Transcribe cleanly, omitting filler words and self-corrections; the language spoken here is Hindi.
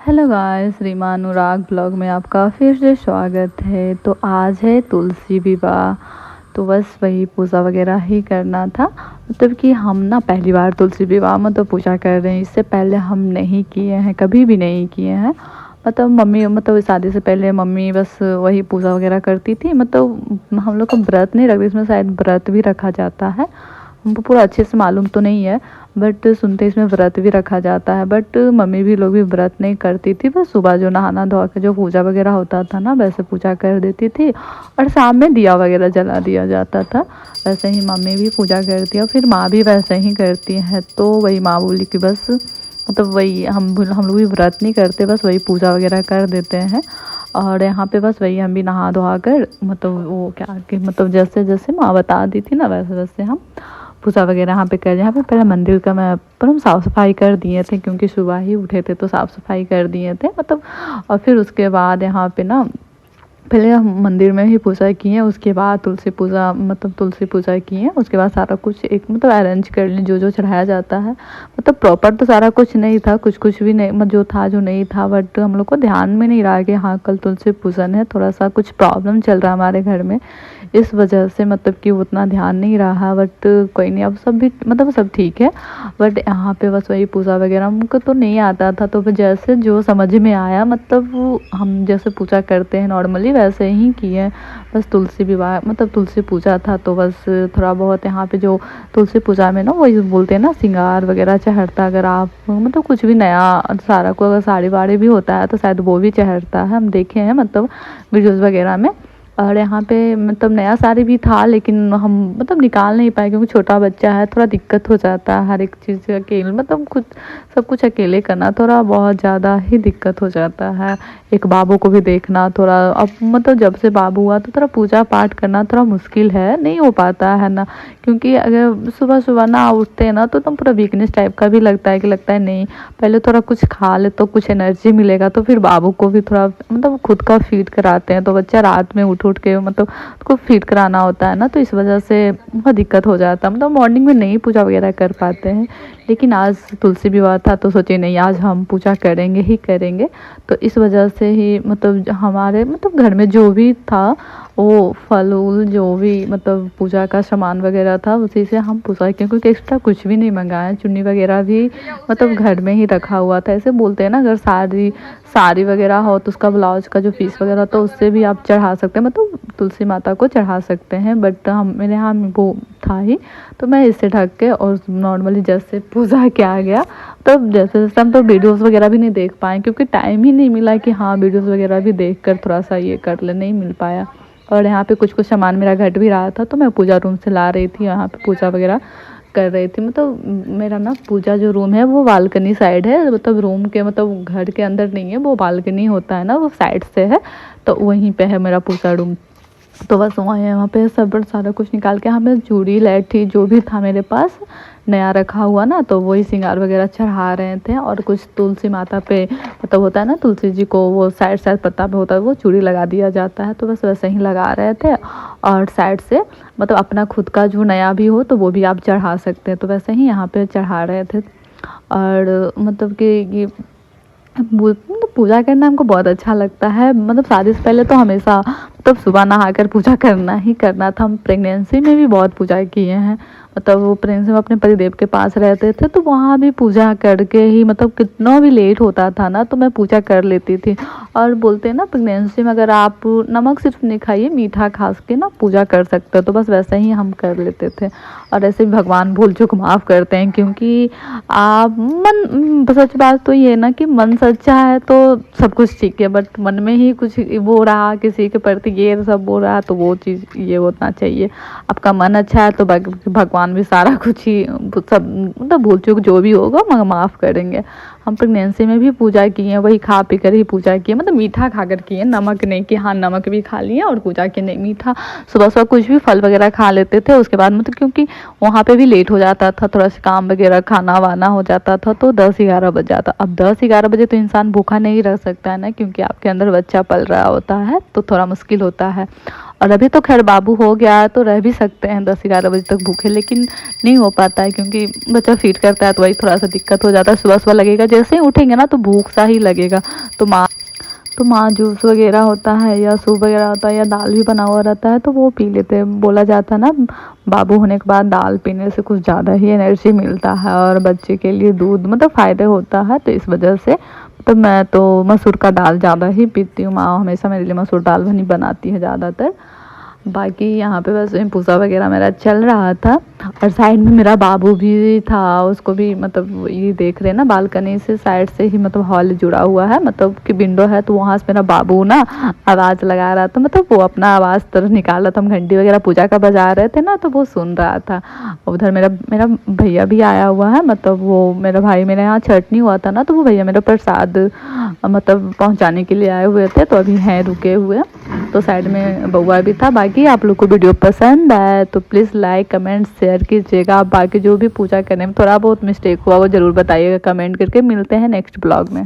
हेलो गाइस, रीमा अनुराग ब्लॉग में आपका फिर से स्वागत है। तो आज है तुलसी विवाह। तो बस वही पूजा वगैरह ही करना था। मतलब कि हम ना पहली बार तुलसी विवाह में तो पूजा कर रहे हैं। इससे पहले हम नहीं किए हैं, कभी भी नहीं किए हैं। मतलब मम्मी, मतलब शादी से पहले मम्मी बस वही पूजा वगैरह करती थी। मतलब हम लोग को व्रत नहीं रखते, इसमें शायद व्रत भी रखा जाता है। हमको पूरा अच्छे से मालूम तो नहीं है, बट सुनते इसमें व्रत भी रखा जाता है। बट मम्मी भी लोग भी व्रत नहीं करती थी, बस सुबह जो नहाना धोआ के जो पूजा वगैरह होता था ना, वैसे पूजा कर देती थी। और शाम में दिया वगैरह जला दिया जाता था। वैसे ही मम्मी भी पूजा करती है और फिर माँ भी वैसे ही करती है। तो वही माँ बोली कि बस मतलब वही हम लोग भी व्रत नहीं करते, बस वही पूजा वगैरह कर देते हैं। और यहाँ पे बस वही हम भी नहा धोआ कर मतलब वो क्या कि मतलब जैसे जैसे माँ बता दी थी ना, वैसे वैसे हम पूजा वगैरह यहाँ पे कर, यहाँ पे पहले मंदिर का मैं पर हम साफ़ सफाई कर दिए थे, क्योंकि सुबह ही उठे थे तो साफ़ सफाई कर दिए थे मतलब। और फिर उसके बाद यहाँ पे ना पहले हम मंदिर में ही पूजा की है, उसके बाद तुलसी पूजा मतलब तुलसी पूजा की है। उसके बाद सारा कुछ एक मतलब अरेंज कर ली, जो जो चढ़ाया जाता है। मतलब प्रॉपर तो सारा कुछ नहीं था, कुछ कुछ भी नहीं मतलब जो था जो नहीं था, बट हम लोग को ध्यान में नहीं रहा कि हाँ कल तुलसी पूजन है। थोड़ा सा कुछ प्रॉब्लम चल रहा है हमारे घर में, इस वजह से मतलब कि उतना ध्यान नहीं रहा। बट कोई नहीं, अब सब भी मतलब सब ठीक है। बट यहाँ पे बस वही पूजा वगैरह हमको तो नहीं आता था, तो फिर जैसे जो समझ में आया मतलब वो हम जैसे पूजा करते हैं नॉर्मली वैसे ही किए। बस तुलसी विवाह मतलब तुलसी पूजा था, तो बस थोड़ा बहुत यहाँ पे जो तुलसी पूजा में ना वही बोलते हैं ना, श्रृंगार वगैरह चढ़ता। अगर आप मतलब कुछ भी नया सारा को अगर साड़ी वाड़ी भी होता है तो शायद वो भी चढ़ता है, हम देखे हैं मतलब वीडियोज़ वगैरह में। और यहाँ पे मतलब नया साड़ी भी था, लेकिन हम मतलब निकाल नहीं पाए क्योंकि छोटा बच्चा है, थोड़ा दिक्कत हो जाता है हर एक चीज़ अकेले मतलब खुद सब कुछ अकेले करना थोड़ा बहुत ज़्यादा ही दिक्कत हो जाता है। एक बाबू को भी देखना थोड़ा, अब मतलब जब से बाबू हुआ तो थोड़ा पूजा पाठ करना थोड़ा मुश्किल है, नहीं हो पाता है ना। क्योंकि अगर सुबह सुबह ना उठते हैं ना तो पूरा वीकनेस टाइप का भी लगता है कि लगता है नहीं पहले थोड़ा कुछ खा ले तो कुछ एनर्जी मिलेगा, तो फिर बाबू को भी थोड़ा मतलब खुद का फीड कराते हैं। तो बच्चा रात में उठ उठ के मतलब उसको फीड कराना होता है ना, तो इस वजह से बहुत दिक्कत हो जाता है। मतलब मॉर्निंग में नहीं पूजा वगैरह कर पाते हैं। लेकिन आज तुलसी विवाह था तो सोचे नहीं आज हम पूजा करेंगे ही करेंगे। तो इस वजह से ही मतलब हमारे मतलब घर में जो भी था वो फल उल जो भी मतलब पूजा का सामान वगैरह था उसी से हम पूजा किए, क्योंकि एक्स्ट्रा कुछ भी नहीं मंगाया। चुन्नी वगैरह भी मतलब घर में ही रखा हुआ था। ऐसे बोलते हैं ना, अगर साड़ी साड़ी वगैरह हो तो उसका ब्लाउज का जो पीस वगैरह तो उससे भी आप चढ़ा सकते हैं, मतलब तुलसी माता को चढ़ा सकते हैं। बट हम मेरे यहाँ वो था ही, तो मैं इससे ढक के और नॉर्मली जैसे पूजा किया गया। तब जैसे जैसे हम तो वीडियोस वगैरह भी नहीं देख पाए, क्योंकि टाइम ही नहीं मिला कि हाँ वीडियोस वगैरह भी देख कर थोड़ा सा ये कर ले, नहीं मिल पाया। और यहाँ पे कुछ कुछ सामान मेरा घट भी रहा था, तो मैं पूजा रूम से ला रही थी, यहाँ पे पूजा वगैरह कर रही थी। मतलब मेरा ना पूजा जो रूम है वो बालकनी साइड है, मतलब रूम के मतलब घर के अंदर नहीं है, वो बालकनी होता है ना वो साइड से है, तो वहीं पे है मेरा पूजा रूम। तो बस वहाँ पे सब सारा कुछ निकाल के हमें चूड़ी लैठी जो भी था मेरे पास नया रखा हुआ ना, तो वही श्रृंगार वगैरह चढ़ा रहे थे। और कुछ तुलसी माता पे मतलब होता है ना, तुलसी जी को वो साइड साइड पत्ता पे होता है वो चूड़ी लगा दिया जाता है, तो बस वैसे ही लगा रहे थे। और साइड से मतलब अपना खुद का जो नया भी हो तो वो भी आप चढ़ा सकते हैं, तो वैसे ही यहाँ पे चढ़ा रहे थे। और मतलब कि ये मतलब पूजा करना हमको बहुत अच्छा लगता है। मतलब शादी से पहले तो हमेशा मतलब सुबह नहाकर पूजा करना ही करना था। हम प्रेगनेंसी में भी बहुत पूजा किए हैं। मतलब वो प्रेगनेंसी में अपने पतिदेव के पास रहते थे, तो वहाँ भी पूजा करके ही मतलब कितना भी लेट होता था ना तो मैं पूजा कर लेती थी। और बोलते हैं ना प्रेगनेंसी में अगर आप नमक सिर्फ नहीं खाइए, मीठा खा के ना पूजा कर सकते हो, तो बस वैसे ही हम कर लेते थे। और ऐसे भी भगवान भूल चूक माफ़ करते हैं, क्योंकि आप मन सच बात तो ये है ना कि मन सच्चा है तो सब कुछ ठीक है, बट मन में ही कुछ वो रहा किसी के प्रति ये सब वो रहा, तो वो चीज़ ये होना चाहिए। आपका मन अच्छा है तो भगवान भी सारा कुछ ही सब मतलब भूल चूक जो भी होगा माफ़ करेंगे। हम प्रेगनेंसी में भी पूजा किए हैं, वही खा पी कर ही पूजा किए, मतलब मीठा खा कर किए, नमक नहीं कि हाँ नमक भी खा लिए और पूजा की नहीं, मीठा सुबह सुबह कुछ भी फल वगैरह खा लेते थे। उसके बाद मतलब क्योंकि वहाँ पे भी लेट हो जाता था, थोड़ा सा काम वगैरह खाना वाना हो जाता था, तो 10-11 बज जाता। अब 10-11 बजे तो इंसान भूखा नहीं रह सकता है ना, क्योंकि आपके अंदर बच्चा पल रहा होता है तो थोड़ा मुश्किल होता है। और अभी तो खैर बाबू हो गया है तो रह भी सकते हैं 10-11 बजे तक भूखे, लेकिन नहीं हो पाता है क्योंकि बच्चा फीड करता है तो वही थोड़ा सा दिक्कत हो जाता है। सुबह सुबह लगेगा जैसे ही उठेंगे ना तो भूख सा ही लगेगा, तो माँ जूस वगैरह होता है या सूप वगैरह होता है या दाल भी बना हुआ रहता है तो वो पी लेते हैं। बोला जाता है ना बाबू होने के बाद दाल पीने से कुछ ज़्यादा ही एनर्जी मिलता है और बच्चे के लिए दूध मतलब फ़ायदे होता है, तो इस वजह से तो मैं तो मसूर का दाल ज़्यादा ही पीती हूँ। माँ हमेशा मेरे लिए मसूर दाल बनी बनाती है ज़्यादातर। बाकी यहाँ पे बस पूजा वगैरह मेरा चल रहा था और साइड में मेरा बाबू भी था, उसको भी मतलब ये देख रहे हैं ना बालकनी से साइड से ही मतलब हॉल जुड़ा हुआ है, मतलब कि विंडो है, तो वहाँ से मेरा बाबू ना आवाज़ लगा रहा था, मतलब वो अपना आवाज़ तरह निकाल रहा था। हम घंटी वगैरह पूजा का बजा रहे थे ना तो वो सुन रहा था। उधर मेरा मेरा भैया भी आया हुआ है, मतलब वो मेरा भाई मेरे यहाँ छठ नहीं हुआ था ना तो वो भैया मेरा प्रसाद मतलब पहुँचाने के लिए आए हुए थे, तो अभी हैं रुके हुए। तो साइड में बउआ भी था। बाकी आप लोग को वीडियो पसंद आए तो प्लीज़ लाइक कमेंट शेयर कीजिएगा। बाकी जो भी पूजा करने में थोड़ा बहुत मिस्टेक हुआ वो ज़रूर बताइएगा कमेंट करके। मिलते हैं नेक्स्ट ब्लॉग में।